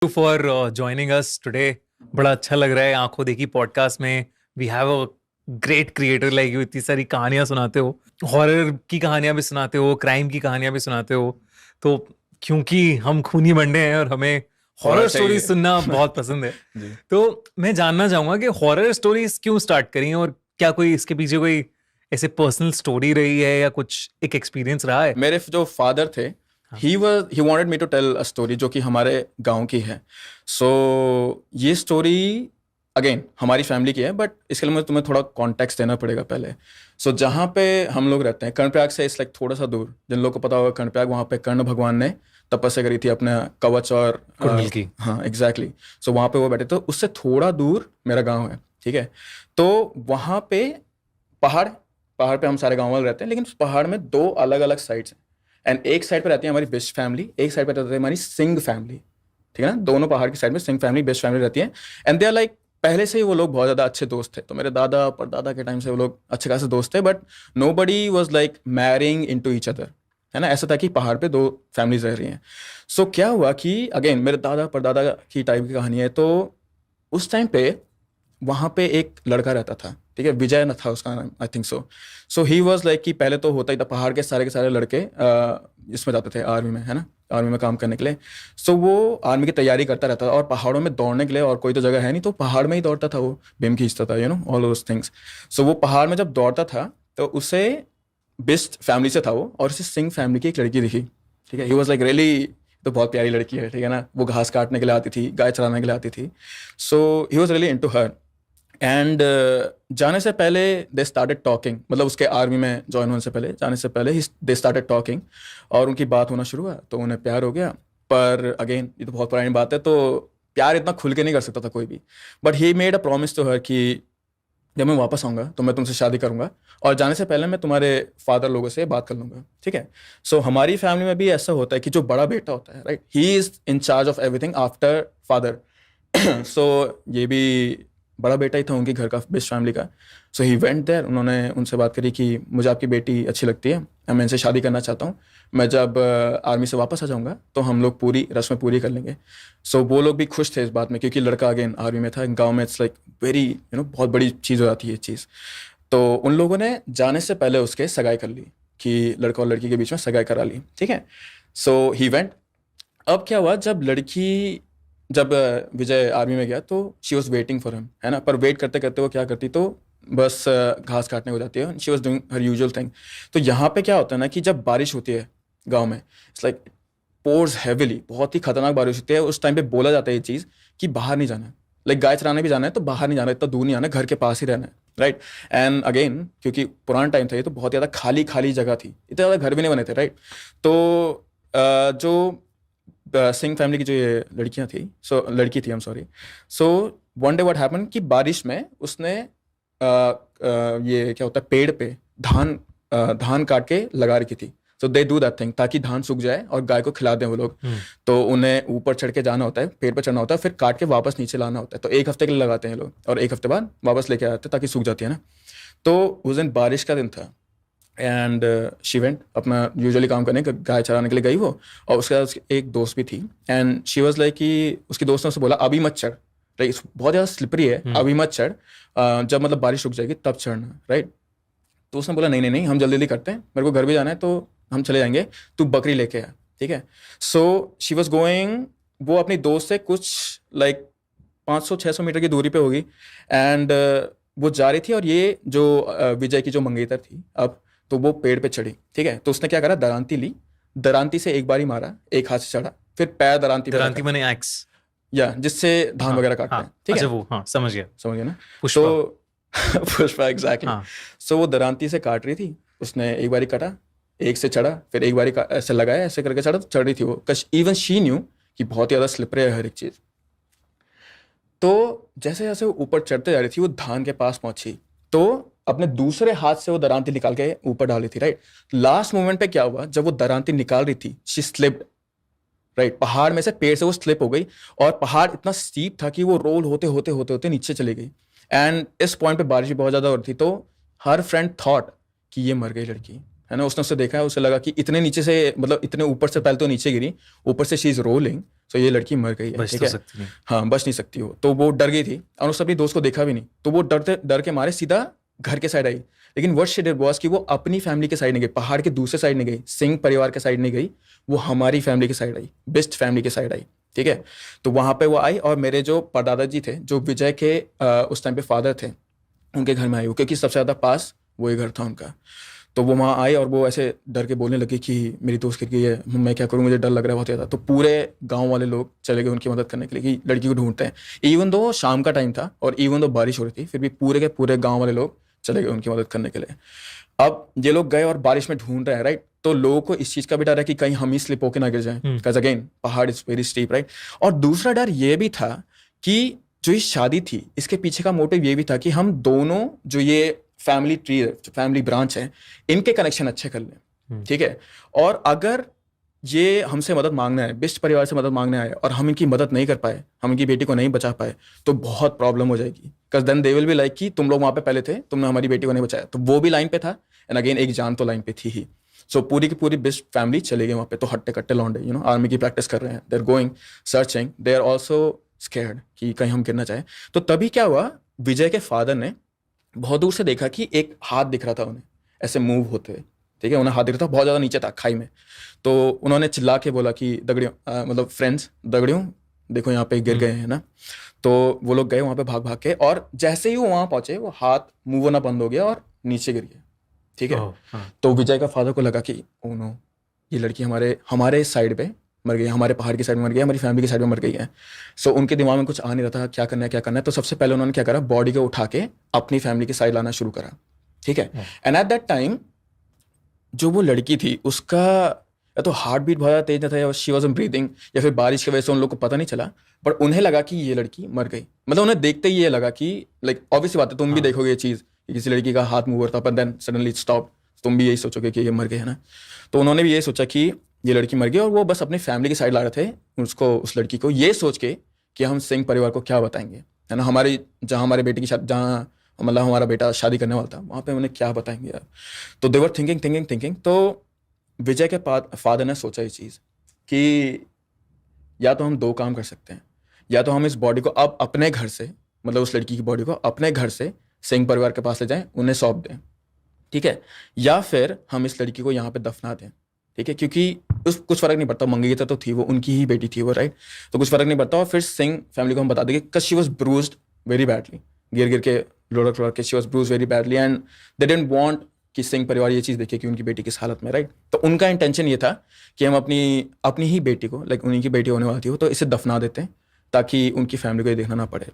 For joining us today. बड़ा अच्छा लग रहा है आंखों देखी पॉडकास्ट में. We have a great creator like you. इतनी सारी कहानियां सुनाते हो, हॉरर की कहानियां भी सुनाते हो, क्राइम की कहानियां भी सुनाते हो. तो क्योंकि हम खूनी बंदे हैं और हमें हॉरर स्टोरीज सुनना बहुत पसंद है, जी। तो मैं जानना चाहूंगा कि हॉरर स्टोरीज क्यों स्टार्ट करी और क्या कोई इसके पीछे कोई ऐसे पर्सनल स्टोरी रही है या कुछ एक एक्सपीरियंस रहा है? मेरे जो फादर थे, he wanted me to tell a story जो कि हमारे गांव की है. सो ये स्टोरी अगेन हमारी फैमिली की है, बट इसके लिए मुझे तुम्हें थोड़ा कॉन्टेक्स्ट देना पड़ेगा पहले. सो जहाँ पे हम लोग रहते हैं, कर्णप्रयाग से इस लाइक थोड़ा सा दूर, जिन लोगों को पता होगा कर्णप्रयाग, वहाँ पे कर्ण भगवान ने तपस्या करी थी अपने कवच और कुंडल की. हाँ एग्जैक्टली. सो वहाँ पे वो बैठे, तो उससे थोड़ा दूर मेरा गाँव है. ठीक है, तो वहाँ पे पहाड़ पहाड़ पे हम सारे गाँव वाले रहते हैं, लेकिन उस पहाड़ में दो अलग अलग साइड्स हैं. एंड एक साइड पे रहती है हमारी बिस्ट फैमिली, एक साइड पे रहती है हमारी सिंह फैमिली. ठीक है ना, दोनों पहाड़ की साइड में सिंह फैमिली, बेस्ट फैमिली रहती है. एंड दे आर लाइक, पहले से ही वो लोग बहुत ज़्यादा अच्छे दोस्त थे. तो मेरे दादा परदादा के टाइम से वो लोग अच्छे खासे दोस्त थे, but nobody was like marrying into each other. है ना, ऐसा था कि पहाड़ पे दो फैमिलीज रह रही हैं. सो क्या हुआ कि अगेन मेरे दादा परदादा की टाइप की कहानी है. तो उस टाइम पे वहाँ पे एक लड़का रहता था. ठीक है, विजय न था उसका नाम, I think so. So he was like कि पहले तो होता ही था, पहाड़ के सारे लड़के इसमें जाते थे आर्मी में, है ना, आर्मी में काम करने के लिए. सो वो आर्मी की तैयारी करता रहता था, और पहाड़ों में दौड़ने के लिए और कोई तो जगह है नहीं, तो पहाड़ में ही दौड़ता था वो, बीम खींचता था, ऑल दोस थिंग्स. सो वो पहाड़ में जब दौड़ता था तो उसे बिस्ट फैमिली से था वो, और उसे सिंह फैमिली की एक लड़की दिखी. ठीक है, ही वॉज लाइक रियली, तो बहुत प्यारी लड़की है. ठीक है ना, वो घास काटने के लिए आती थी, गाय चराने के लिए आती थी. So he was really into her. And जाने से पहले दे स्टार्टेड टॉकिंग, मतलब उसके आर्मी में ज्वाइन होने से पहले, जाने से पहले दे स्टार्टेड टॉकिंग, और उनकी बात होना शुरू हुआ, तो उन्हें प्यार हो गया. पर अगेन ये तो बहुत पुरानी बात है, तो प्यार इतना खुल के नहीं कर सकता था कोई भी. But he made a promise to her कि जब मैं वापस आऊँगा तो मैं तुमसे शादी करूँगा, और जाने से पहले मैं तुम्हारे फादर लोगों से बात कर लूँगा. ठीक है. सो हमारी फैमिली में भी ऐसा होता है कि जो बड़ा बेटा होता है, right, he is in charge of everything after father. So ये भी बड़ा बेटा ही था उनके घर का, बेस्ट फैमिली का. सो ही वेंट देयर, उन्होंने उनसे बात करी कि मुझे आपकी बेटी अच्छी लगती है, मैं इनसे शादी करना चाहता हूँ. मैं जब आर्मी से वापस आ जाऊँगा तो हम लोग पूरी रस्में पूरी कर लेंगे. सो वो लोग भी खुश थे इस बात में, क्योंकि लड़का अगेन आर्मी में था. गाँव में इट्स लाइक वेरी बहुत बड़ी चीज़ हो जाती है ये चीज़. तो उन लोगों ने जाने से पहले उसके सगाई कर ली, कि लड़का और लड़की के बीच में सगाई करा ली. ठीक है. सो ही वेंट. अब क्या हुआ, जब विजय आर्मी में गया तो she was waiting for him, है ना. पर वेट करते करते वो क्या करती, तो बस घास काटने को जाती है. She was doing her usual thing. तो यहाँ पे क्या होता है ना, कि जब बारिश होती है गांव में, इट्स लाइक पोर्स हैविली, बहुत ही खतरनाक बारिश होती है. उस टाइम पे बोला जाता है ये चीज़ कि बाहर नहीं जाना है, लाइक गाय चराने भी जाना है तो बाहर नहीं जाना, इतना दूर नहीं आना, घर के पास ही रहना है, राइट. एंड अगेन क्योंकि पुराना टाइम था ये, तो बहुत ज़्यादा खाली खाली जगह थी, इतने ज़्यादा घर भी नहीं बने थे, राइट. तो जो सिंह फैमिली की जो ये लड़कियां थी, लड़की थी, I am sorry. So one day what happen कि बारिश में उसने ये क्या होता है, पेड़ पे धान काट के लगा रखी थी. सो दे डू दैट थिंग ताकि धान सूख जाए और गाय को खिला दें वो लोग. तो उन्हें ऊपर चढ़ के जाना होता है, पेड़ पर चढ़ना होता है, फिर काट के वापस नीचे लाना होता है. तो एक हफ्ते के लिए लगाते हैं लोग, और एक हफ्ते बाद वापस लेके आते हैं ताकि सूख जाती है ना. तो उस दिन बारिश का दिन था, एंड शी वेंट अपना यूजुअली काम करने, गाय चराने के लिए गई वो, और उसके साथ उसकी एक दोस्त भी थी. एंड शी वाज लाइक कि उसकी दोस्त ने उससे बोला अभी मत चढ़, राइट, बहुत ज़्यादा स्लिपरी है, अभी मत चढ़, जब मतलब बारिश रुक जाएगी तब चढ़ना, राइट. तो उसने बोला नहीं नहीं नहीं, हम जल्दी जल्दी करते हैं, मेरे को घर भी जाना है, तो हम चले जाएंगे, तू बकरी लेके आ. ठीक है. सो शी वॉज गोइंग, वो अपनी दोस्त से कुछ लाइक 500-600 मीटर की दूरी पे होगी. एंड वो जा रही थी, और ये जो विजय की जो मंगेतर थी अब, तो वो पेड़ पे चढ़ी. ठीक है. तो उसने क्या करा, दरांती ली, दरांती से एक बारी मारा, एक हाथ से चढ़ा, फिर पैर दरांती मैंने एक्स, या जिससे धान वगैरह काटते हैं. ठीक है. वो हाँ समझ गया ना. पुष्पा. तो पुष्पा एग्जैक्टली. सो वो दरांती से काट रही थी, उसने एक बारी काटा, एक से चढ़ा, फिर एक बारी ऐसे लगाया, ऐसे करके चढ़ रही थी वो. इवन शी न्यू कि बहुत ही ज़्यादा स्लिपरी है हर एक चीज़. तो जैसे जैसे वो ऊपर चढ़ते जा रही थी, वो धान के पास पहुंची, तो अपने दूसरे हाथ से वो दरांती निकाल के ऊपर डाली थी, राइट. लास्ट मोमेंट पे क्या हुआ, जब वो दरांती निकाल रही थी, शी स्लिप्ड, राइट. पहाड़ में से, पेड़ से वो स्लिप हो गई, और पहाड़ इतना स्टीप था कि वो रोल होते होते होते होते नीचे चली गई. एंड इस पॉइंट पे बारिश भी बहुत ज़्यादा हो रही थी, तो हर फ्रेंड थॉट कि ये मर गई लड़की, है ना. उसने उसे देखा है, उसे लगा कि इतने नीचे से, मतलब इतने ऊपर से पहले तो नीचे गिरी, ऊपर से शी इज़ रोलिंग, सो ये लड़की मर गई है, बच ठीक तो है, सकती नहीं। हाँ बच नहीं सकती वो, तो वो डर गई थी और उसने अपनी दोस्त को देखा भी नहीं, तो वो डर के मारे सीधा घर के साइड आई। लेकिन व्हाट शी डिड वाज कि वो अपनी फैमिली के साइड नहीं गई, पहाड़ के दूसरे साइड नहीं गई, सिंह परिवार के साइड नहीं गई, वो हमारी फैमिली के साइड आई, बेस्ट फैमिली के साइड आई, ठीक है। तो वहां पे वो आई और मेरे जो परदादा जी थे, जो विजय के उस टाइम पे फादर थे, उनके घर में आई वो, क्योंकि सबसे ज्यादा पास वही घर था उनका। तो वो वहाँ आई और वो ऐसे डर के बोलने लगी कि मेरी दोस्त गिर गई है, मैं क्या करूँ, मुझे डर लग रहा है बहुत ज़्यादा। तो पूरे गांव वाले लोग चले गए उनकी मदद करने के लिए कि लड़की को ढूंढते हैं। इवन दो शाम का टाइम था और इवन दो बारिश हो रही थी, फिर भी पूरे के पूरे गाँव वाले लोग चले गए उनकी मदद करने के लिए। अब ये लोग गए और बारिश में ढूंढ रहे हैं, राइट। तो लोगों को इस चीज़ का भी डर है कि कहीं हम ही स्लिप होके ना गिर जाएं, बिकॉज अगेन पहाड़ इज वेरी स्टीप, राइट। और दूसरा डर ये भी था कि जो ये शादी थी इसके पीछे का मोटिव ये भी था कि हम दोनों जो ये फैमिली ट्री है, फैमिली ब्रांच है, इनके कनेक्शन अच्छे कर लें, ठीक है। और अगर ये हमसे मदद मांगने आए, बिस्ट परिवार से मदद मांगने आए और हम इनकी मदद नहीं कर पाए, हम इनकी बेटी को नहीं बचा पाए, तो बहुत प्रॉब्लम हो जाएगी। Because then they will be like कि तुम लोग वहां पे पहले थे, तुमने हमारी बेटी को नहीं बचाया। तो वो भी लाइन पे था एंड अगेन एक जान तो लाइन पे थी ही। सो पूरी की पूरी बिस्ट फैमिली चले गई वहां पे। तो हट्टे कट्टे लौंडे आर्मी की प्रैक्टिस कर रहे हैं, they are going searching, they are also scared कि कहीं हम गिरना चाहे। तो तभी क्या हुआ, विजय के फादर ने बहुत दूर से देखा कि एक हाथ दिख रहा था उन्हें ऐसे मूव होते, ठीक है। उन्हें हाथ दिख रहा था बहुत ज़्यादा नीचे था खाई में। तो उन्होंने चिल्ला के बोला कि दगड़ियों, मतलब फ्रेंड्स, दगड़ियों देखो यहाँ पे गिर गए हैं ना। तो वो लोग गए वहाँ पे भाग भाग के, और जैसे ही वो वहाँ पहुंचे वो हाथ मूव होना बंद हो गया और नीचे गिर गया, ठीक है। तो विजय का फादर को लगा कि ओ नो, ये लड़की हमारे साइड पे मर गई है, हमारे पहाड़ की साइड में मर गई है, हमारी फैमिली की साइड में मर गई है। सो उनके दिमाग में कुछ आ नहीं रहा था क्या करना है। तो सबसे पहले उन्होंने क्या करा, बॉडी को उठा के अपनी फैमिली की साइड लाना शुरू करा, ठीक है। एंड एट दैट टाइम जो वो लड़की थी उसका या तो हार्ट बीट बहुत ज़्यादा तेज था, या शी वॉजंट ब्रीदिंग, या फिर बारिश की वजह से उन लोग को पता नहीं चला, पर उन्हें लगा कि ये लड़की मर गई। मतलब उन्हें देखते ही ये लगा कि लाइक ऑब्वियस बात है, तुम भी देखोगे ये चीज़ कि किसी लड़की का हाथ मूव हो रहा था पर देन सडनली स्टॉप, तुम भी यही सोचोगे कि ये मर गई है ना। तो उन्होंने भी ये सोचा कि ये लड़की मर गई, और वो बस अपनी फैमिली की साइड ला रहे थे उसको, उस लड़की को, ये सोच के कि हम सिंह परिवार को क्या बताएंगे, है ना। जहाँ हमारे बेटे की शादी, जहाँ मतलब हमारा बेटा शादी करने वाला था, वहाँ पे उन्हें क्या बताएंगे यार। तो दे वर थिंकिंग। तो विजय के फादर ने सोचा ये चीज़ कि या तो हम दो काम कर सकते हैं, या तो हम इस बॉडी को अब अपने घर से, मतलब उस लड़की की बॉडी को अपने घर से सिंह परिवार के पास ले जाएं, उन्हें सौंप दें, ठीक है, या फिर हम इस लड़की को यहाँ पे दफना दें, ठीक है। क्योंकि कुछ फर्क नहीं पड़ता, मंगेतर तो थी वो, उनकी ही बेटी थी वो, राइट। तो कुछ फर्क नहीं पड़ता। और फिर सिंह फैमिली को हम बता देंगे because she was bruised very badly, गिर के लोड़क के she was bruise very badly, and they didn't want कि सिंह परिवार ये चीज़ देखे कि उनकी बेटी किस हालत में, राइट। तो उनका इंटेंशन ये था कि हम अपनी ही बेटी को, लाइक उन्हीं की बेटी होने वाली थी वो, तो इसे दफना देते हैं ताकि उनकी फैमिली को ये देखना ना पड़े।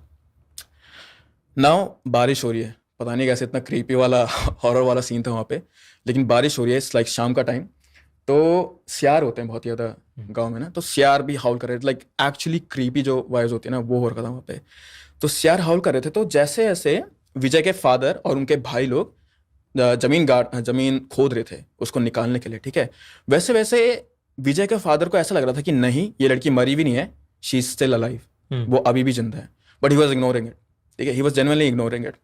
नाउ बारिश हो रही है, पता नहीं कैसे इतना क्रीपी वाला हॉरर वाला सीन था वहाँ पे, लेकिन बारिश हो रही है, इट्स लाइक शाम का टाइम। तो सियार होते हैं बहुत ही ज़्यादा गाँव में ना, तो सियार भी हाउल कर रहे थे, लाइक एक्चुअली क्रीपी जो वाइब्स होती है ना, वो हो रखा था वहाँ पे। तो सियार हाउल कर रहे थे। तो जैसे जैसे विजय के फादर और उनके भाई लोग जमीन खोद रहे थे उसको निकालने के लिए, ठीक है, वैसे वैसे विजय के फादर को ऐसा लग रहा था कि नहीं, ये लड़की मरी भी नहीं है, शी इज स्टिल अलाइव, वो अभी भी जिंदा है। But he was ignoring it, ठीक है, he was genuinely ignoring it.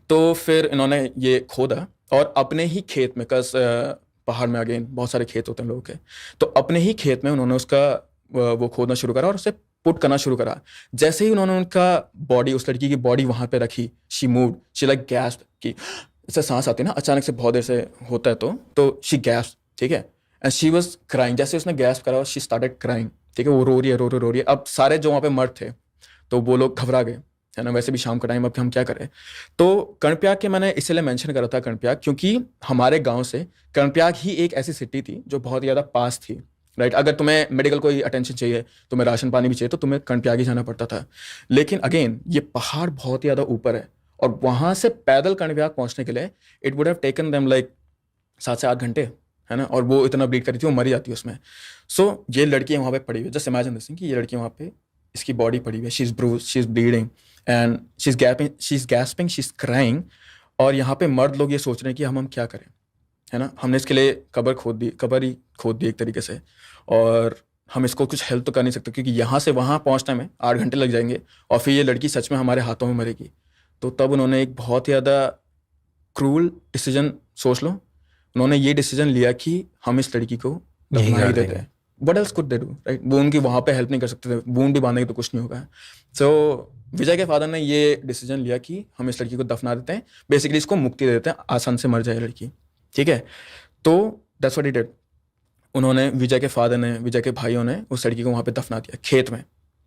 तो फिर इन्होंने ये खोदा और अपने ही खेत में, कस पहाड़ में अगेन बहुत सारे खेत होते हैं लोगों के, तो अपने ही खेत में उन्होंने उसका वो खोदना शुरू करा और उसे पुट करना शुरू करा। जैसे ही उन्होंने उनका बॉडी, उस लड़की की बॉडी वहां पे रखी, शी मूव्ड, शी लाइक गैस्प्ड, कि इससे सांस आती है ना अचानक से, बहुत देर से होता है, तो शी गैस्प्ड, ठीक है, एंड शी वाज क्राइंग। जैसे उसने गैस्प करा, शी स्टार्टेड क्राइंग, ठीक है, वो रो रही है। अब सारे जो वहाँ पे मर्द थे तो वो लोग घबरा गए, है ना, वैसे भी शाम का टाइम, अब हम क्या करें। तो कर्णप्रयाग के मैंने इसलिए मेंशन करा था कर्णप्रयाग, क्योंकि हमारे गांव से कर्णप्रयाग ही एक ऐसी सिटी थी जो बहुत ज़्यादा पास थी, राइट। अगर तुम्हें मेडिकल कोई अटेंशन चाहिए, तुम्हें राशन पानी भी चाहिए, तो तुम्हें कर्णप्रयाग ही जाना पड़ता था। लेकिन अगेन ये पहाड़ बहुत ही ज़्यादा ऊपर है, और वहाँ से पैदल कर्णप्रयाग पहुँचने के लिए it would have taken them like 7 से 8 घंटे, है ना। और वो इतना ब्लीड करी थी, वो मरी जाती है उसमें। सो ये लड़की वहाँ पे पड़ी हुई है, जस्ट इमेजिन दिस थिंग कि ये लड़की वहाँ पे, इसकी बॉडी पड़ी हुई है, she is bruise, she is bleeding and she is gasping, she is crying. और यहाँ पे मर्द लोग ये सोच रहे हैं कि हम क्या करें, है ना। हमने इसके लिए कब्र ही खोद दी एक तरीके से, और हम इसको कुछ हेल्प तो कर नहीं सकते, क्योंकि यहाँ से वहाँ पहुँचने में 8 घंटे लग जाएंगे, और फिर ये लड़की सच में हमारे हाथों में मरेगी। तो तब उन्होंने एक बहुत ही ज़्यादा क्रूल डिसीजन, सोच लो, उन्होंने ये डिसीजन लिया कि हम इस लड़की को दफना ही देते हैं, what else could they do, right? वो उनकी वहाँ पे हेल्प नहीं कर सकते थे, वूंड भी बांधेंगे तो कुछ नहीं होगा। सो विजय के फादर ने ये डिसीजन लिया कि हम इस लड़की को दफना देते हैं, बेसिकली इसको मुक्ति दे देते हैं, आसान से मर जाए लड़की, ठीक है? तो दैट्स व्हाट ही डिड। उन्होंने, विजय के फादर ने, विजय के भाइयों ने उस लड़की को वहाँ पे दफना दिया खेत में,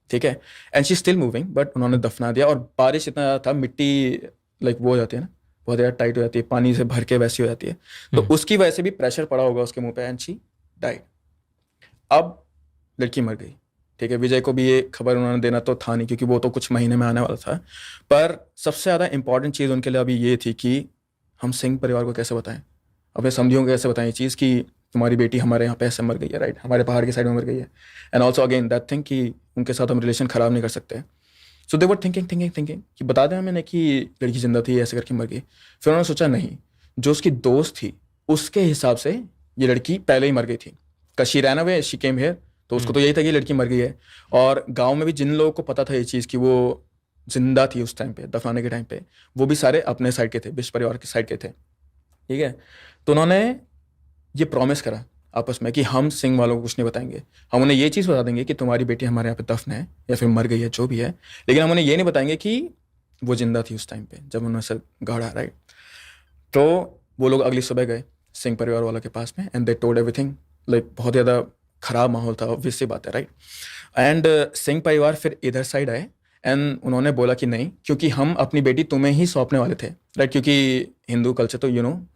ठीक है? And she still moving, but उन्होंने दफना दिया। और बारिश इतना ज़्यादा था, मिट्टी लाइक वो हो जाती है ना, बहुत ज़्यादा टाइट हो जाती है, पानी से भर के वैसी हो जाती है, तो उसकी वजह से भी प्रेशर पड़ा होगा उसके मुंह पे, एंड शी डाइड। अब लड़की मर गई, ठीक है? विजय को भी ये खबर उन्होंने देना तो था नहीं, क्योंकि वो तो कुछ महीने में आने वाला था। पर सबसे ज़्यादा इंपॉर्टेंट चीज़ उनके लिए अभी ये थी कि हम सिंह परिवार को कैसे बताएं, अपने समधियों को कैसे बताएं ये चीज़ कि तुम्हारी बेटी हमारे यहाँ पे ऐसे मर गई है, राइट? हमारे पहाड़ की साइड में मर गई है। And also again that thing कि उनके साथ हम रिलेशन ख़राब नहीं कर सकते। सो दे वर थिंकिंग कि बता दें मैंने कि लड़की जिंदा थी, ऐसे करके मर गई। फिर उन्होंने सोचा नहीं, जो उसकी दोस्त थी उसके हिसाब से ये लड़की पहले ही मर गई थी। She ran away, she came here, तो उसको तो यही था कि लड़की मर गई है। और गांव में भी जिन लोगों को पता था ये चीज़ कि वो जिंदा थी उस टाइम पे, दफनाने के टाइम पे, वो भी सारे अपने साइड के थे, बिश परिवार के साइड के थे, ठीक है? तो उन्होंने ये प्रॉमिस करा आपस में कि हम सिंह वालों को कुछ नहीं बताएंगे, हम उन्हें ये चीज़ बता देंगे कि तुम्हारी बेटी हमारे यहाँ पे दफन है या फिर मर गई है, जो भी है, लेकिन हम उन्हें ये नहीं बताएंगे कि वो जिंदा थी उस टाइम पे जब उन्होंने सर गाड़ा, राइट? तो वो लोग अगली सुबह गए सिंह परिवार वालों के पास में, and they told everything. Like बहुत ज़्यादा खराब माहौल था, ऑब्वियस सी बात है, राइट? एंड सिंह परिवार फिर इधर साइड आए, एंड उन्होंने बोला कि नहीं, क्योंकि हम अपनी बेटी तुम्हें ही सौंपने वाले थे, राइट? क्योंकि हिंदू कल्चर तो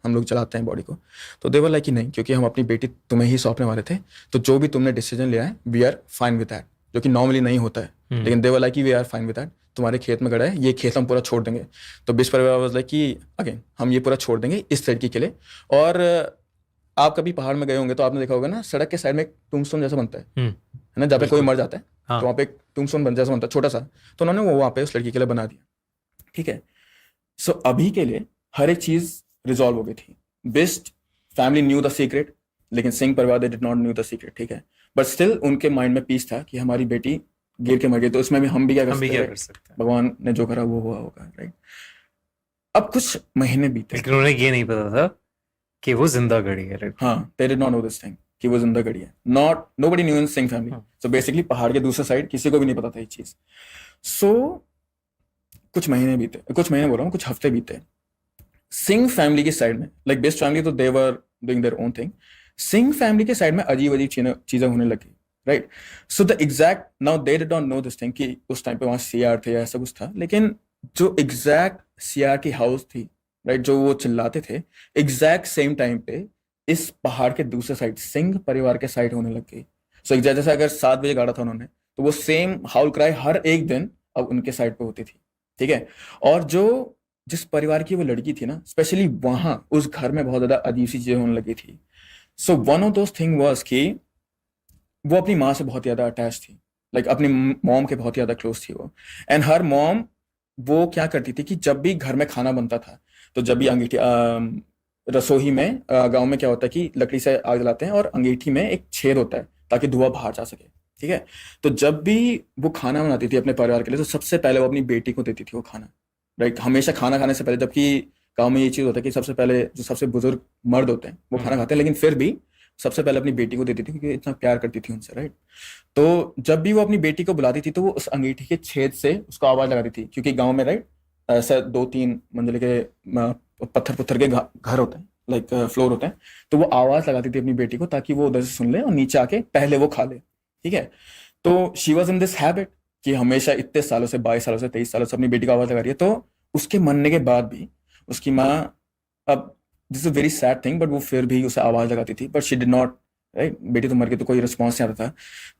हम लोग चलाते हैं बॉडी को, तो दे वर लाइक कि नहीं, क्योंकि हम अपनी बेटी तुम्हें ही सौंपने वाले थे, तो जो भी तुमने डिसीजन लिया है we are fine with that, जो कि नॉर्मली नहीं होता है, लेकिन दे वर लाइक कि we are fine with that. तुम्हारे खेत में गड़ा है, ये खेत हम पूरा छोड़ देंगे। तो बिश परिवार वाज लाइक कि अगेन हम ये पूरा छोड़ देंगे इस लड़की के लिए। और आप कभी पहाड़ में गए होंगे तो आपने देखा होगा ना, सड़क के साइड में एक टूम्बस्टोन जैसा बनता है ना, जहाँ पे कोई मर जाता है, तो वहाँ पे एक टूम्बस्टोन बन जैसा बनता है छोटा सा, तो उन्होंने वो वहाँ पे उस लड़की के लिए बना दिया, ठीक है? सो अभी के लिए हर एक चीज रिजॉल्व हो गई थी। Bisht family knew the secret, लेकिन सिंह परिवार they did not knew the secret, ठीक है? बट स्टिल उनके माइंड में पीस था कि हमारी बेटी गिर के मर गई, तो इसमें भी हम भी क्या कर सकते हैं? भगवान ने जो करा वो हुआ होगा, राइट? अब कुछ महीने बीते, लेकिन उन्हें ये नहीं पता था कि वो जिंदा गड़ी है, राइट? हाँ, they did not know this thing कि वो जिंदा गड़ी है। nobody knew in Singh family. So basically पहाड़ के दूसरे साइड किसी को भी नहीं पता था ये चीज। सो कुछ महीने बीते, कुछ महीने बोल रहा हूँ, कुछ हफ्ते बीते। सिंह फैमिली की साइड में, लाइक बेस्ट फैमिली तो they were doing their own thing, Singh family के साइड में अजीब अजीब चीजें होने लगी, right? So the exact, now they did not know this thing कि उस टाइम पे वहां सीआर थे या ऐसा कुछ था, लेकिन जो एग्जैक्ट सीआर की हाउस थी, राइट, जो वो चिल्लाते थे, एग्जैक्ट सेम टाइम पे इस पहाड़ के दूसरे साइड सिंह परिवार के साइड होने लग गई। सो एग्जैक्ट जैसे अगर 7 बजे गाड़ा था उन्होंने, तो वो सेम हाउल क्राई हर एक दिन अब उनके साइड पे होती थी, ठीक है? और जो जिस परिवार की वो लड़की थी ना, स्पेशली वहां उस घर में बहुत ज्यादा अजीब सी चीजें होने लगी थी। So one of those thing was कि वो अपनी माँ से बहुत ज्यादा अटैच थी, लाइक अपनी मॉम के बहुत ज्यादा क्लोज थी वो। एंड हर मॉम वो क्या करती थी कि जब भी घर में खाना बनता था, तो जब भी अंगीठी रसोई में, गांव में क्या होता है कि लकड़ी से आग जलाते हैं और अंगीठी में एक छेद होता है ताकि धुआं बाहर जा सके, ठीक है? तो जब भी वो खाना बनाती थी अपने परिवार के लिए, तो सबसे पहले वो अपनी बेटी को देती थी वो खाना, राइट? हमेशा खाना खाने से पहले, जबकि गांव में ये चीज होता है कि सबसे पहले जो सबसे बुजुर्ग मर्द होते हैं वो खाना खाते हैं, लेकिन फिर भी सबसे पहले अपनी बेटी को देती थी क्योंकि इतना प्यार करती थी उनसे, राइट? तो जब भी वो अपनी बेटी को बुलाती थी तो वो उस अंगीठी के छेद से उसको आवाज लगाती थी, क्योंकि गाँव में, राइट, ऐसा 2-3 मंजिले के पत्थर के घर होते हैं, लाइक फ्लोर होते हैं, तो वो आवाज लगाती थी अपनी बेटी को ताकि वो उधर से सुन ले और नीचे आके पहले वो खा ले, ठीक है? तो she was in this habit कि हमेशा इतने सालों से, 22 सालों से, 23 सालों से अपनी बेटी को आवाज लगा रही है। तो उसके मरने के बाद भी उसकी माँ, अब this is very sad thing, but वो फिर भी उसे आवाज लगाती थी, but she did not, right? बेटी तो मर गई तो कोई रिस्पॉन्स नहीं आता था,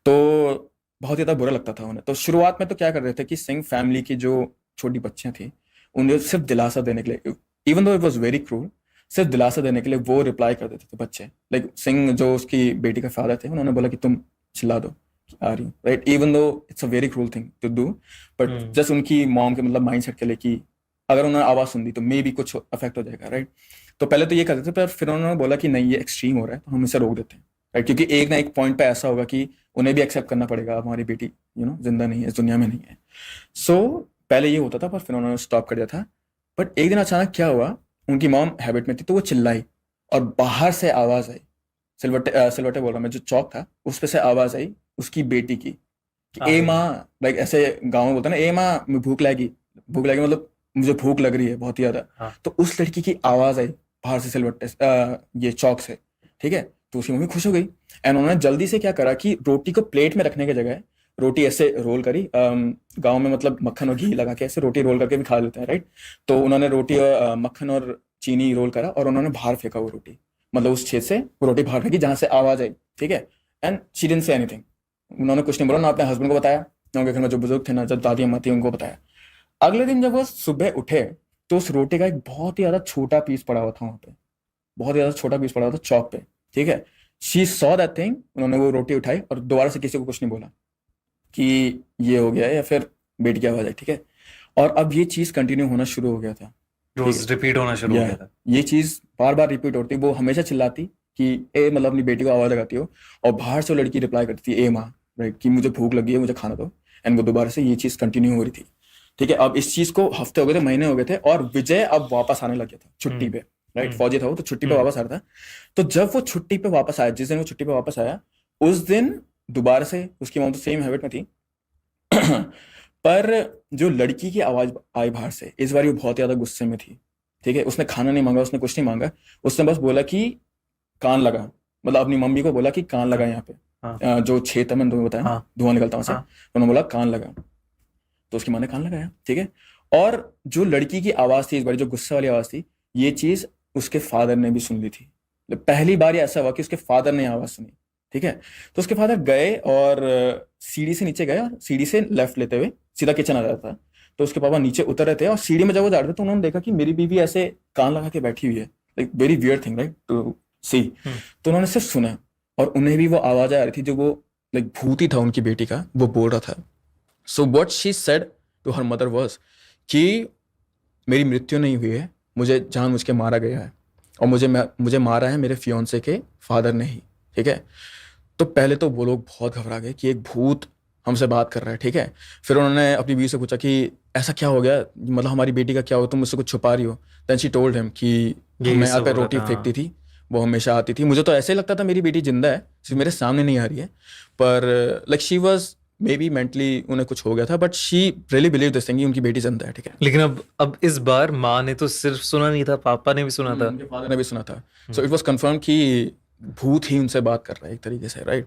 तो बहुत ज्यादा बुरा लगता था उन्हें। तो शुरुआत में तो क्या कर रहे थे कि सिंह फैमिली की जो छोटी बच्चियां थी उन्हें सिर्फ दिलासा देने के लिए, even though it was very cruel, सिर्फ दिलासा देने के लिए वो रिप्लाई कर देते थे बच्चे। लाइक सिंह जो उसकी बेटी का फादर थे, उन्होंने बोला कि तुम चिल्ला दो आ रही हूँ, right? Even though it's a very cruel thing to do, but just उनकी मॉम के मतलब माइंड सेट के लिए कि अगर उन्होंने आवाज सुन दी तो मे भी कुछ अफेक्ट हो जाएगा, राइट? तो पहले तो ये करते थे, पर फिर उन्होंने बोला कि नहीं, ये एक्सट्रीम हो रहा है तो हम इसे रोक देते हैं, राइट? क्योंकि एक ना एक पॉइंट पे ऐसा होगा कि उन्हें भी एक्सेप्ट करना पड़ेगा, हमारी बेटी जिंदा नहीं है, इस दुनिया में नहीं है। सो पहले ये होता था, पर फिर उन्होंने स्टॉप कर दिया था। बट एक दिन अचानक क्या हुआ, उनकी मॉम हैबिट में थी तो वो चिल्लाई और बाहर से आवाज आई, सिलवट्टे बोल रहा हूँ मैं, जो चौक था उस पे से आवाज आई उसकी बेटी की कि ए अरे माँ, लाइक ऐसे गाँव में बोलते हैं ना, ए माँ मुझे भूख लगी मतलब मुझे भूख लग रही है बहुत ही ज्यादा। हाँ तो उस लड़की की आवाज आई बाहर से ये चौक से, ठीक है। तो उसकी मम्मी खुश हो गई एंड उन्होंने जल्दी से क्या करा कि रोटी को प्लेट में रखने की जगह रोटी ऐसे रोल करी। गांव में मतलब मक्खन और घी लगा के ऐसे रोटी रोल करके भी खा लेते हैं, राइट। तो उन्होंने रोटी और मक्खन और चीनी रोल करा और उन्होंने बाहर फेंका वो रोटी, मतलब उस छेद से वो रोटी बाहर फेंकी जहां से आवाज आई, ठीक है। And she didn't say anything, उन्होंने कुछ नहीं बोला, ना अपने हस्बैंड को बताया, ना उनके घर में जो बुजुर्ग थे, ना जब दादी अम्मा थी उनको बताया। अगले दिन जब वो सुबह उठे तो उस रोटी का एक बहुत ही ज्यादा छोटा पीस पड़ा हुआ था वहां पे, बहुत ज्यादा छोटा पीस पड़ा हुआ था चौक पे, ठीक है। शी सॉ दैट थिंग, उन्होंने वो रोटी उठाई और दोबारा से किसी को कुछ नहीं बोला कि ये हो गया है या फिर बेटी की आवाज है, ठीक है। और अब ये चीज कंटिन्यू होना शुरू हो गया था, ठीक है। रोज रिपीट होना शुरू हो या गया था। ये चीज बार बार रिपीट होती, वो हमेशा चिल्लाती कि ए, मतलब अपनी बेटी को आवाज लगाती हो, और बाहर से वो लड़की रिप्लाई करती थी ए माँ, राइट, कि मुझे भूख लगी है, मुझे खाना दो। एंड वो दोबारा से ये चीज कंटिन्यू हो रही थी, ठीक है। अब इस चीज को हफ्ते हो गए थे, महीने हो गए थे, और विजय अब वापस आने लग गया था छुट्टी हम्म पे, राइट। हम्म फौजी था वो, तो छुट्टी पे हम्म वापस आ रहा था। तो जब वो छुट्टी पे वापस आया, जिस दिन वो छुट्टी पे वापस आया, उस दिन दोबारा से उसकी मॉम तो सेम हैबिट में थी पर जो लड़की की आवाज आई बाहर से, इस बार वो बहुत ज्यादा गुस्से में थी, ठीक है। उसने खाना नहीं मांगा, उसने कुछ नहीं मांगा, उसने बस बोला कि कान लगा, मतलब अपनी मम्मी को बोला कि कान लगा यहाँ पे, हाँ जो छेद है मैंने तुम्हें बताया ना, हाँ धुआं निकलता वहां से, हाँ उन्होंने बोला कान लगा। तो उसकी माँ ने कान लगाया, ठीक है। और जो लड़की की आवाज थी इस बार, जो गुस्से वाली आवाज थी, ये चीज उसके फादर ने भी सुन ली थी। पहली बार ये ऐसा हुआ कि उसके फादर ने आवाज सुनी, ठीक है। तो उसके फादर गए और सीढ़ी से नीचे गए और सीढ़ी से लेफ्ट लेते हुए सीधा किचन आ जाता था। तो उसके पापा नीचे उतर रहे थे और सीढ़ी में जब वो जा रहे थे तो उन्होंने देखा कि मेरी बीवी ऐसे कान लगा के बैठी हुई है, like very weird thing, right, to see. हम्म तो उन्होंने सिर्फ सुना और उन्हें भी वो आवाज आ रही थी जो वो लाइक भूत ही था उनकी बेटी का, वो बोल रहा था। So what she said to her mother was कि मेरी मृत्यु नहीं हुई है, मुझे जानबूझ के मारा गया है, और मुझे मारा है मेरे फियोंसे के फादर ने ही, ठीक है। तो पहले तो वो लोग बहुत घबरा गए कि एक भूत हमसे बात कर रहा है, ठीक है। फिर उन्होंने अपनी बीवी से पूछा कि ऐसा क्या हो गया, मतलब हमारी बेटी का क्या हो, तुम मुझसे कुछ छुपा रही हो। देन शी टोल्ड हिम कि यही मैं यहाँ सब पे हो रहा रोटी था। फेंकती थी, वो हमेशा आती थी, मुझे तो ऐसे ही लगता था मेरी बेटी जिंदा है, सिर्फ मेरे सामने नहीं आ रही है। पर like she was may be mentally उन्हें कुछ हो गया था, but she really believe this thing कि उनकी बेटी जिंदा है, ठीक है। लेकिन अब इस बार माँ ने तो सिर्फ सुना नहीं था, पापा ने भी सुना था। उनके फादर ने भी सुना था। सो इट वाज कंफर्म कि भूत ही उनसे बात कर रहा है एक तरीके से, राइट।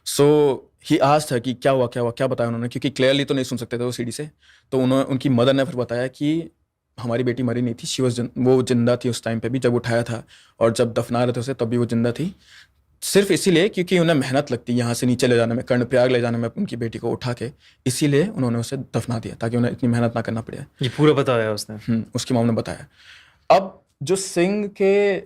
सो ही आस्क्ड था कि क्या हुआ क्या हुआ, क्या बताया उन्होंने, क्योंकि क्लियरली तो नहीं सुन सकते थे वो सीढ़ी से। तो उन्होंने, उनकी मदर ने फिर बताया कि हमारी बेटी मरी नहीं थी, शी वाज, वो जिंदा थी उस टाइम पे भी जब उठाया था, और जब दफना रहे थे उसे तब भी वो जिंदा थी। सिर्फ इसीलिए क्योंकि उन्हें मेहनत लगती यहाँ से नीचे ले जाने में, कर्णप्रयाग ले जाने में उनकी बेटी को उठा के, इसीलिए उन्होंने उसे दफना दिया ताकि उन्हें इतनी मेहनत ना करना पड़े। ये पूरा बताया उसने। उसकी मॉम ने बताया। अब जो सिंह के,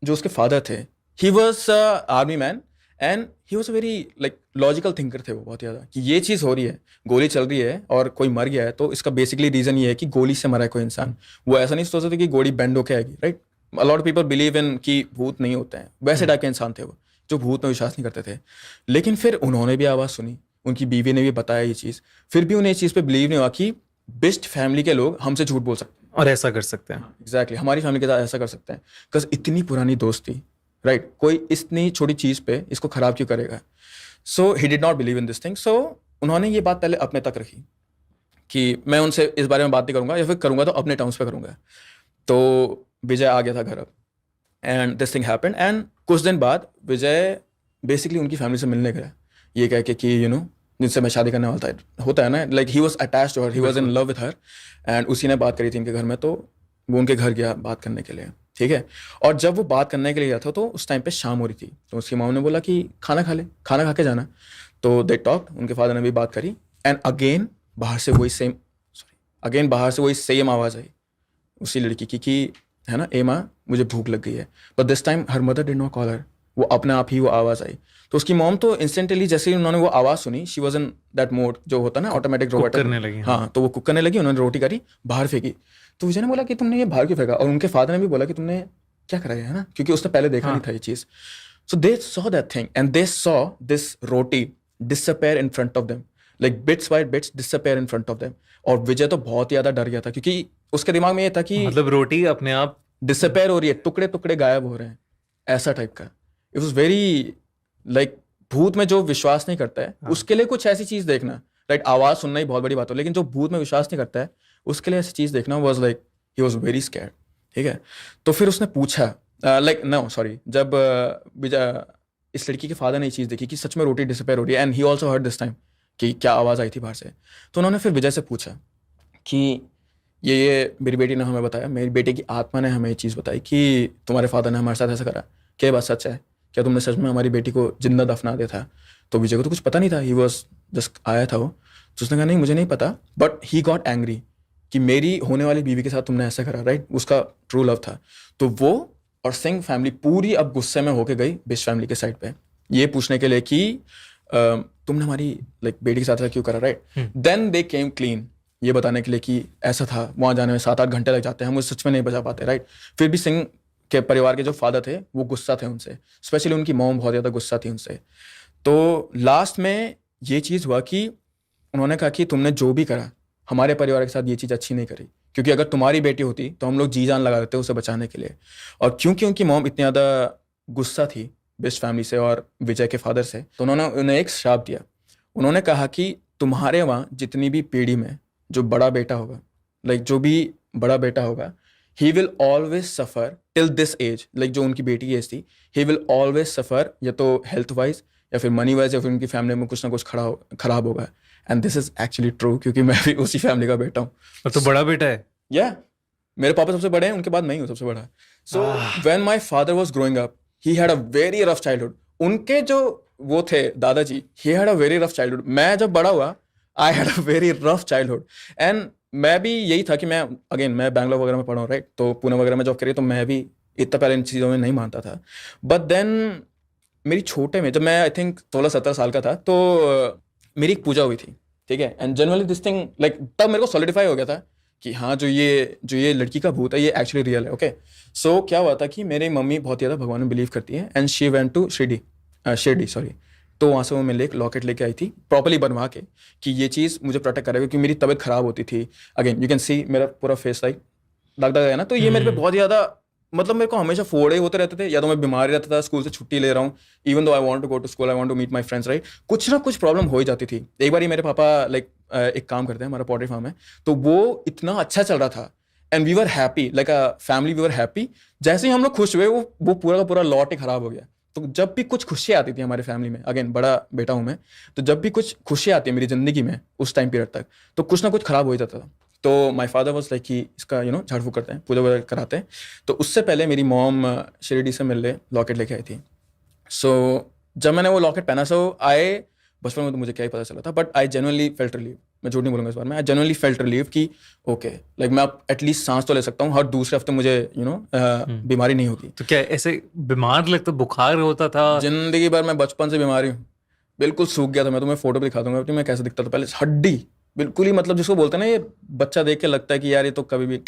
जो उसके फादर थे, he was army man and he was a very like logical thinker थे वो बहुत ज़्यादा, कि ये चीज़ हो रही है, गोली चल रही है और कोई मर गया है, तो इसका बेसिकली रीज़न ये है कि गोली से मरा है कोई इंसान। वो ऐसा नहीं सोचते थे कि गोली बेंड होके आएगी, right. A lot of people believe in कि भूत नहीं होते हैं, वैसे टाइप के इंसान थे वो, जो भूत में विश्वास नहीं करते थे। लेकिन फिर उन्होंने भी आवाज़ सुनी, उनकी बीवी ने भी बताया ये चीज़, फिर भी उन्हें इस चीज़ पे बिलीव नहीं हुआ कि बेस्ट फैमिली के लोग हमसे झूठ बोल सकते हैं और ऐसा कर सकते हैं। एग्जैक्टली, हमारी फैमिली के साथ ऐसा कर सकते हैं, बिकॉज इतनी पुरानी दोस्ती, राइट, कोई इतनी छोटी चीज़ पे इसको खराब क्यों करेगा। So he did not believe in this thing. So उन्होंने ये बात पहले अपने तक रखी कि मैं उनसे इस बारे में बात नहीं करूंगा, या फिर करूंगा तो अपने टर्म्स पे करूंगा। तो विजय आ गया था घर अब, and this thing happened. And कुछ दिन बाद विजय बेसिकली उनकी फैमिली से मिलने गया, ये कह के कि यू नो जिनसे मैं शादी करने वाला था, होता है ना, like he was attached to her, he was in love with her, and उसी ने बात करी थी इनके घर में, तो वो उनके घर गया बात करने के लिए, ठीक है। और जब वो बात करने के लिए गया था तो उस टाइम पे शाम हो रही थी, तो उसकी माँ ने बोला कि खाना खा ले, खाना खा के जाना। तो दे टॉक्ड, उनके फादर ने भी बात करी, एंड अगेन बाहर से वही सेम आवाज़ आई उसी लड़की की है ना, ए माँ मुझे भूख लग गई है। But this time her mother did not call her, वो अपने आप ही वो आवाज़ आई। तो उसकी मॉम तो इंस्टेंटली जैसे ही उन्होंने वो आवाज़ सुनी, she was in that mode जो होता है ना ऑटोमेटिक रोबोट करने लगी। हाँ, तो वो कुक करने लगी, उन्होंने रोटी करी, बाहर फेंकी। तो विजय ने बोला कि तुमने ये बाहर क्यों फेंका, और उनके फादर ने भी बोला कि तुमने क्या करा है ना, क्योंकि उसने पहले देखा नहीं था ये चीज़। So they saw that thing and they saw this roti disappear in front of them, like bits by bits disappear in front of them. और विजय तो बहुत ही ज़्यादा डर गया था, क्योंकि उसके दिमाग में ये था कि मतलब रोटी अपने आप डिसअपेयर हो रही है, टुकड़े टुकड़े गायब हो रहे हैं, ऐसा टाइप का। इट वाज वेरी लाइक भूत में जो विश्वास नहीं करता है हाँ। उसके लिए कुछ ऐसी चीज देखना, राइट, आवाज सुनना ही बहुत बड़ी बात हो, लेकिन जो भूत में विश्वास नहीं करता है उसके लिए ऐसी चीज देखना was like he was very scared, ठीक है। तो फिर उसने पूछा लाइक नो सॉरी, जब इस लड़की के फादर ने ये चीज देखी कि सच में रोटी डिसअपेयर हो रही है, and he also heard this time कि क्या आवाज आई थी बाहर से, तो उन्होंने फिर विजय से पूछा कि ये मेरी बेटी ने हमें बताया, मेरी बेटी की आत्मा ने हमें ये चीज़ बताई कि तुम्हारे फादर ने हमारे साथ ऐसा करा, क्या ये बात सच है? क्या तुमने सच में हमारी बेटी को जिंदा दफना दिया था? तो विजय को तो कुछ पता नहीं था, ही वॉज जस्ट आया था वो, तो उसने कहा नहीं मुझे नहीं पता, बट ही गॉट एंग्री कि मेरी होने वाली बीवी के साथ तुमने ऐसा करा, राइट, उसका ट्रू लव था। तो वो और सिंह फैमिली पूरी अब गुस्से में होके गई बिश फैमिली के साइड पे, ये पूछने के लिए कि तुमने हमारी लाइक बेटी के साथ ऐसा क्यों करा, right. Then they came clean, ये बताने के लिए कि ऐसा था, वहाँ जाने में 7-8 घंटे लग जाते हैं, हम उसे सच में नहीं बचा पाते, राइट। फिर भी सिंह के परिवार के जो फादर थे वो गुस्सा थे उनसे, स्पेशली उनकी मॉम बहुत ज़्यादा गुस्सा थी उनसे। तो लास्ट में ये चीज़ हुआ कि उन्होंने कहा कि तुमने जो भी करा हमारे परिवार के साथ ये चीज़ अच्छी नहीं करी, क्योंकि अगर तुम्हारी बेटी होती तो हम लोग जी जान लगा देते उसे बचाने के लिए। और क्योंकि उनकी मॉम इतनी ज़्यादा गुस्सा थी बिस्ट फैमिली से और विजय के फादर से, तो उन्होंने उन्हें एक श्राप दिया। उन्होंने कहा कि तुम्हारे वहाँ जितनी भी पीढ़ी में जो बड़ा बेटा होगा, लाइक जो भी बड़ा बेटा होगा, he will always suffer till this age, like जो उनकी बेटी की एज थी, ही विल ऑलवेज सफ़र या तो हेल्थ वाइज या फिर मनी वाइज या फिर उनकी फैमिली में कुछ ना कुछ खराब होगा। And this is actually true, क्योंकि मैं भी उसी फैमिली का बेटा हूँ। और तो बड़ा बेटा है? या मेरे पापा सबसे बड़े हैं, उनके बाद मैं ही हूँ सबसे बड़ा। So when my father was growing up he had a very rough childhood. उनके जो वो थे दादाजी, he had a very rough childhood. मैं जब बड़ा हुआ I had a very rough childhood, and मैं भी यही था कि मैं बैंगलोर वगैरह में पढ़ा हूँ, राइट, तो पुणे वगैरह में जॉब करी, तो मैं भी इतना पहले इन चीज़ों में नहीं मानता था। बट देन मेरी छोटे में, जब मैं आई थिंक 16-17 साल का था, तो मेरी एक पूजा हुई थी, ठीक है, and generally this thing like तब मेरे को सॉलिडिफाई हो गया था कि हाँ जो ये लड़की का भूत है ये एक्चुअली रियल है। ओके, सो क्या हुआ था कि मेरी मम्मी बहुत ज़्यादा भगवान में बिलीव करती है, and she went to Shirdi sorry. तो वहाँ से वो मेरे लिए एक लॉकेट लेके आई थी प्रॉपर्ली बनवा के कि ये चीज़ मुझे प्रोटेक्ट करेगा, क्योंकि मेरी तबीयत खराब होती थी। अगेन यू कैन सी मेरा पूरा फेस लाइक दाग है ना, तो ये मेरे पे बहुत ज़्यादा, मतलब मेरे को हमेशा फोड़े होते रहते थे, या तो मैं बीमार रहता था, स्कूल से छुट्टी ले रहा हूँ, even though I want to go to school, I want to meet my friends, right, कुछ ना कुछ प्रॉब्लम हो ही जाती थी। एक बार ही मेरे पापा लाइक एक काम करते हैं, हमारा पॉटरी फार्म है, तो वो इतना अच्छा चल रहा था and we were happy like a family, we were happy. जैसे ही हम लोग खुश हुए वो पूरा का पूरा लॉट ही खराब हो गया। तो जब भी कुछ खुशियाँ आती थी हमारे फैमिली में, अगेन बड़ा बेटा हूँ मैं, तो जब भी कुछ खुशियाँ आती है मेरी ज़िंदगी में उस टाइम पीरियड तक, तो कुछ ना कुछ खराब हो ही जाता था। तो माय फादर वाज लाइक कि इसका झाड़ फूक करते हैं, पूजा वगैरह कराते हैं। तो उससे पहले मेरी मॉम शिरडी से मिलने लॉकेट लेके आई थी। सो जब मैंने वो लॉकेट पहना, सो आए बचपन में तो मुझे क्या ही पता चला था, but I genuinely felt relieve. मैं झूठ नहीं बोलूँगा इस बार में, आई जेन्युइनली फेल्ट रिलीव कि ओके लाइक मैं अब एटलीस्ट सांस तो ले सकता हूँ, हर दूसरे हफ्ते मुझे बीमारी नहीं होगी। तो क्या ऐसे बीमार लगता, बुखार होता था? जिंदगी भर मैं बचपन से बीमारी हूँ, बिल्कुल सूख गया था। मैं तुम्हें फोटो भी दिखा दूंगा मैं कैसे दिखता था पहले, हड्डी बिल्कुल ही, मतलब जिसको बोलते हैं ना ये बच्चा देख के लगता है कि यार ये तो कभी भी,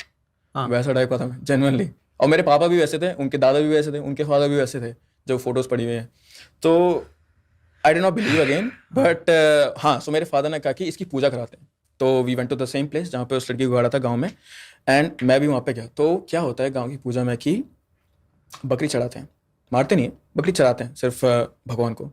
वैसा टाइप का था मैं जेन्युइनली। और मेरे पापा भी वैसे थे, उनके दादा भी वैसे थे, उनके फादर भी वैसे थे, जो फोटोज पड़ी हुई हैं। तो I did not believe again, but हाँ, सो मेरे फादर ने कहा कि इसकी पूजा कराते हैं। तो we went to the same place जहाँ पे उस लड़की को गाड़ा था गाँव में, एंड मैं भी वहाँ पे गया। तो क्या होता है गाँव की पूजा में कि बकरी चढ़ाते हैं, मारते नहीं है, बकरी चढ़ाते हैं सिर्फ भगवान को।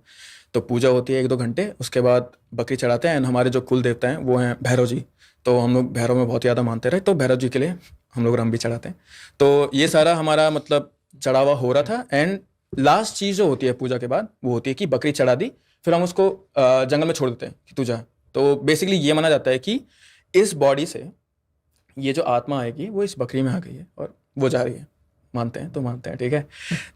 तो पूजा होती है 1-2 घंटे, उसके बाद बकरी चढ़ाते हैं। एंड हमारे जो कुल देवता हैं वो हैं भैरव जी, तो हम लोग भैरव में बहुत ज़्यादा मानते रहे, तो भैरव जी के लिए हम लोग रम भी चढ़ाते हैं। तो ये सारा हमारा मतलब चढ़ावा हो रहा था। एंड लास्ट चीज़ जो होती है पूजा के बाद वो होती है कि बकरी चढ़ा दी, फिर हम उसको जंगल में छोड़ देते हैं कि तू जा। तो बेसिकली ये माना जाता है कि इस बॉडी से ये जो आत्मा आएगी वो इस बकरी में आ गई है और वो जा रही है। मानते हैं तो मानते हैं, ठीक है।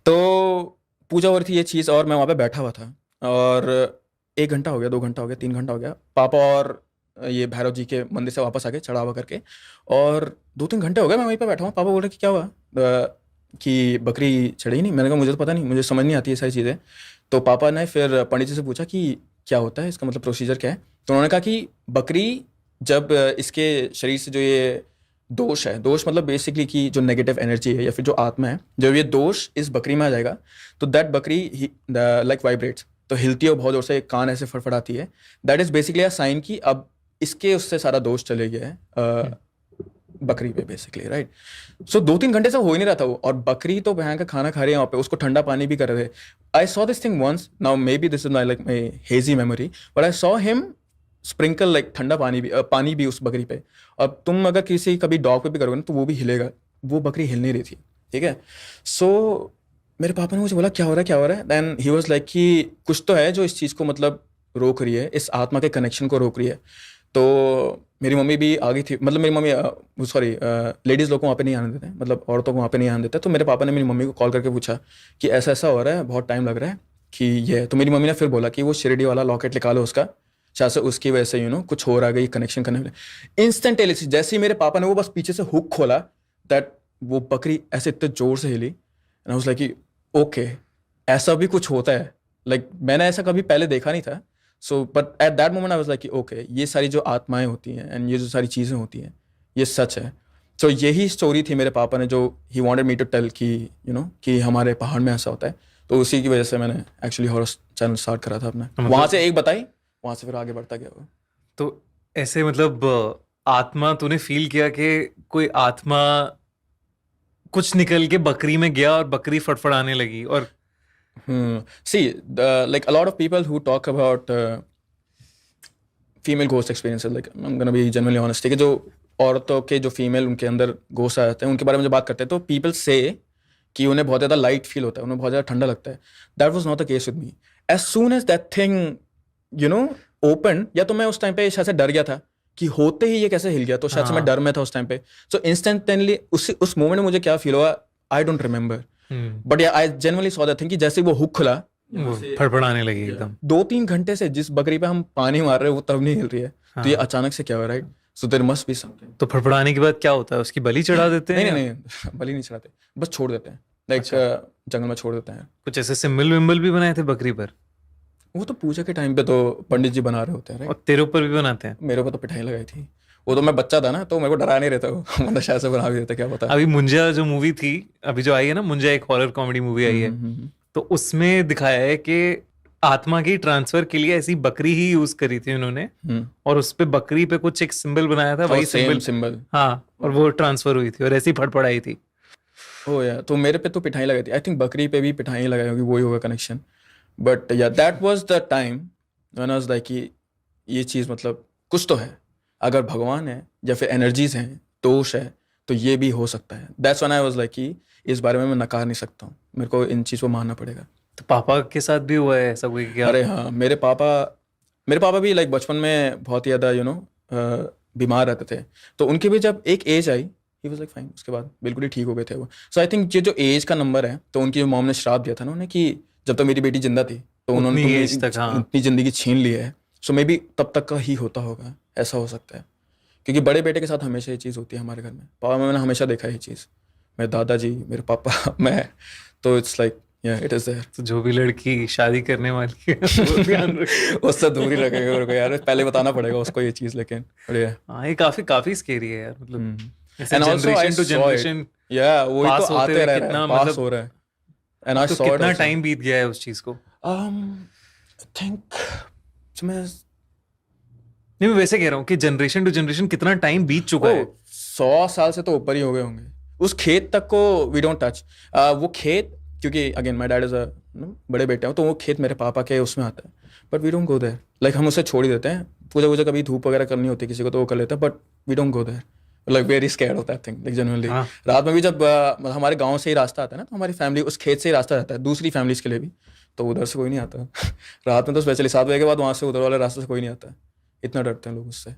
तो पूजा हो रही थी ये चीज़, और मैं वहाँ पे बैठा हुआ था, और 1 घंटा हो गया, 2 घंटा हो गया, 3 घंटा हो गया। पापा और ये भैरव जी के मंदिर से वापस आ गए चढ़ावा करके, और 2-3 घंटे हो गए मैं वहीं पे बैठा हूँ। पापा बोल रहे कि क्या हुआ, कि बकरी चढ़ी नहीं। मैंने कहा मुझे तो पता नहीं, मुझे समझ नहीं आती ये सारी चीज़ें। तो पापा ने फिर पंडित जी से पूछा कि क्या होता है, इसका मतलब प्रोसीजर क्या है। तो उन्होंने कहा कि बकरी जब इसके शरीर से जो ये दोष है, दोष मतलब बेसिकली कि जो नेगेटिव एनर्जी है या फिर जो आत्मा है, जब ये दोष इस बकरी में आ जाएगा तो दैट बकरी लाइक वाइब्रेट्स, तो हिलती है बहुत जोर से, कान ऐसे फड़फड़ाती है। That is basically a sign कि अब इसके उससे सारा दोष चले गया है, बकरी पे बेसिकली, राइट? सो 2-3 घंटे से हो ही नहीं रहा था वो, और बकरी तो बहन का खाना खा रही है वहाँ पे, उसको ठंडा पानी भी कर रहे थे. I saw this thing once, now maybe this is my like my hazy memory, but I saw him sprinkle like ठंडा पानी भी उस बकरी पे. अब तुम अगर किसी कभी डॉग पे भी करोगे ना तो वो भी हिलेगा. वो बकरी हिल नहीं रही थी, ठीक है. सो मेरे पापा ने मुझे बोला क्या हो रहा है, क्या हो रहा है. देन ही वाज लाइक कि कुछ तो है जो इस चीज़ को मतलब रोक रही है, इस आत्मा के कनेक्शन को रोक रही है. तो मेरी मम्मी भी आ गई थी, मतलब मेरी मम्मी सॉरी लेडीज़ लोग को वहाँ पे नहीं आने देते, मतलब औरतों को वहाँ पे नहीं आने देते. तो मेरे पापा ने मेरी मम्मी को कॉल करके पूछा कि ऐसा ऐसा हो रहा है, बहुत टाइम लग रहा है कि ये. तो मेरी मम्मी ने फिर बोला कि वो शिरडी वाला लॉकेट निकालो उसका, शायद से उसकी वजह से कुछ हो रहा है, कनेक्शन करने में. इंस्टेंटेनियसली जैसे ही मेरे पापा ने वो बस पीछे से हुक खोला, दैट वो बकरी ऐसे इतने जोर से हिली. एंड आई वाज लाइक कि ओके, ऐसा भी कुछ होता है. लाइक मैंने ऐसा कभी पहले देखा नहीं था. So but at that moment I was like okay, ये सारी जो आत्माएं होती हैं एंड ये जो सारी चीज़ें होती हैं ये सच है. सो यही स्टोरी थी मेरे पापा ने जो he wanted me to tell कि कि हमारे पहाड़ में ऐसा होता है. तो उसी की वजह से मैंने एक्चुअली हॉरर चैनल स्टार्ट करा था अपना. वहाँ से एक बताई, वहाँ से फिर आगे बढ़ता गया वो. तो ऐसे मतलब आत्मा तूने फील किया कि कोई आत्मा कुछ निकल के बकरी में गया और बकरी फड़फड़ाने लगी? और See, like a lot of people who talk about female ghost experiences, like I'm gonna be genuinely honest, ठीक है, जो औरतों के जो फीमेल उनके अंदर घोस्ट आ जाते हैं उनके बारे में जब बात करते हैं तो पीपल से कि उन्हें बहुत ज़्यादा लाइट फील होता है, उन्हें बहुत ज़्यादा ठंडा लगता है. That was not the case with me. As soon as that thing open, या तो मैं उस टाइम पे शायद से डर गया था कि होते ही ये कैसे हिल गया, तो शायद से मैं डर में था उस टाइम पे. सो इंस्टेंटली उस मोमेंट में मुझे क्या फील हुआ आई डोंट रिमेंबर, बट या I genuinely saw that thing कि जैसे वो हुक खुला वो फड़फड़ाने लगी एकदम. 2-3 घंटे से जिस बकरी पे हम पानी मार रहे हैं वो तब नहीं हिल रही है. तो ये अचानक से क्या हुआ, right? So there must be something. तो फड़फड़ाने के बाद क्या होता है? उसकी बलि चढ़ा देते हैं? नहीं, बलि नहीं चढ़ाते, बस छोड़ देते हैं. लाइक जंगल में छोड़ देते हैं. कुछ ऐसे सिंबल विम्बल भी बनाए थे बकरी पर? वो तो पूजा के टाइम पे तो पंडित जी बना रहे होते हैं, राइट? और तेरे ऊपर भी बनाते हैं? मेरे ऊपर तो पिटाई लगाई थी. वो तो मैं बच्चा था ना, तो मेरे को डरा नहीं रहता वो. मतलब शायद से बना भी देता, क्या पता. अभी मुंजा जो मूवी थी अभी जो आई है ना, मुंजा एक हॉरर कॉमेडी मूवी आई है, तो उसमें दिखाया है कि आत्मा की ट्रांसफर के लिए ऐसी बकरी ही यूज करी थी उन्होंने, और उस पे बकरी पे कुछ एक सिंबल बनाया था, वही सिंबल. हाँ, और वो ट्रांसफर हुई थी और ऐसी फड़फड़ाई थी. ओ या, तो मेरे पे तो पिटाई लगाई थी. आई थिंक बकरी पे भी पिटाई लगाई होगी, वही होगा कनेक्शन. बट या that was the time when I was like कि ये चीज़ मतलब कुछ तो है. अगर भगवान है या फिर एनर्जीज हैं, दोष है, तो ये भी हो सकता है. That's when I was like कि इस बारे में मैं नकार नहीं सकता हूँ, मेरे को इन चीज़ को मानना पड़ेगा. तो पापा के साथ भी हुआ है ऐसा कोई क्या? अरे हाँ, मेरे पापा भी लाइक बचपन में बहुत ही ज़्यादा बीमार रहते थे. तो उनकी भी जब एक एज आई, ही वाज लाइक फाइन, उसके बाद बिल्कुल ही ठीक हो गए थे वो. सो आई थिंक ये जो एज का नंबर है, तो उनकी मॉम ने श्राप दिया था ना उन्हें कि जब तक मेरी बेटी जिंदा थी तो उन्होंने उतनी जिंदगी छीन ली है. सो मे बी तब तक का ही होता होगा, ऐसा हो सकता है. क्योंकि बड़े बेटे के साथ हमेशा ये चीज़ होती है हमारे घर में. पापा मैंने हमेशा देखा है ये चीज़, मेरे दादाजी, मेरे पापा, मैं. तो it's like it is there. तो जो भी लड़की शादी करने वाली है वो ध्यान रखे, उससे दूर ही रखेगा मेरे को यार. पहले बताना पड़ेगा उसको ये चीज़. लेकिन हाँ, ये काफी स्केरी है यार. मतलब एंड आल्सो आई टू जनरेशन, या वो तो आते रह रहा है, पास हो रहा है. एंड आई सॉ कितना टाइम बीत गया है उस चीज को? आई थिंक मैं नहीं, मैं वैसे कह रहा हूँ कि जनरेशन टू जनरेशन कितना टाइम बीत चुका है. 100 साल से तो ऊपर ही हो गए होंगे. उस खेत तक को वी डोंट टच. वो खेत, क्योंकि again my dad is a बड़े बेटे हो, तो वो खेत मेरे पापा के उसमें आता है. But we don't go there. Like हम उसे छोड़ ही देते हैं. पूजा कभी धूप वगैरह करनी होती है किसी को तो वो कर लेता है, but we don't go there. Like very scared होता है थिंग, लाइक जेन्युइनली. रात में भी जब हमारे गाँव से ही रास्ता आता है ना, तो हमारी फैमिली उस खेत से ही रास्ता रहता है दूसरी फैमिलीज के लिए भी. तो उधर से कोई नहीं आता. रात में तो स्पेशली 7 बजे के बाद वहाँ से उधर वाले रास्ते से कोई नहीं आता. इतना डरते हैं लोग उससे.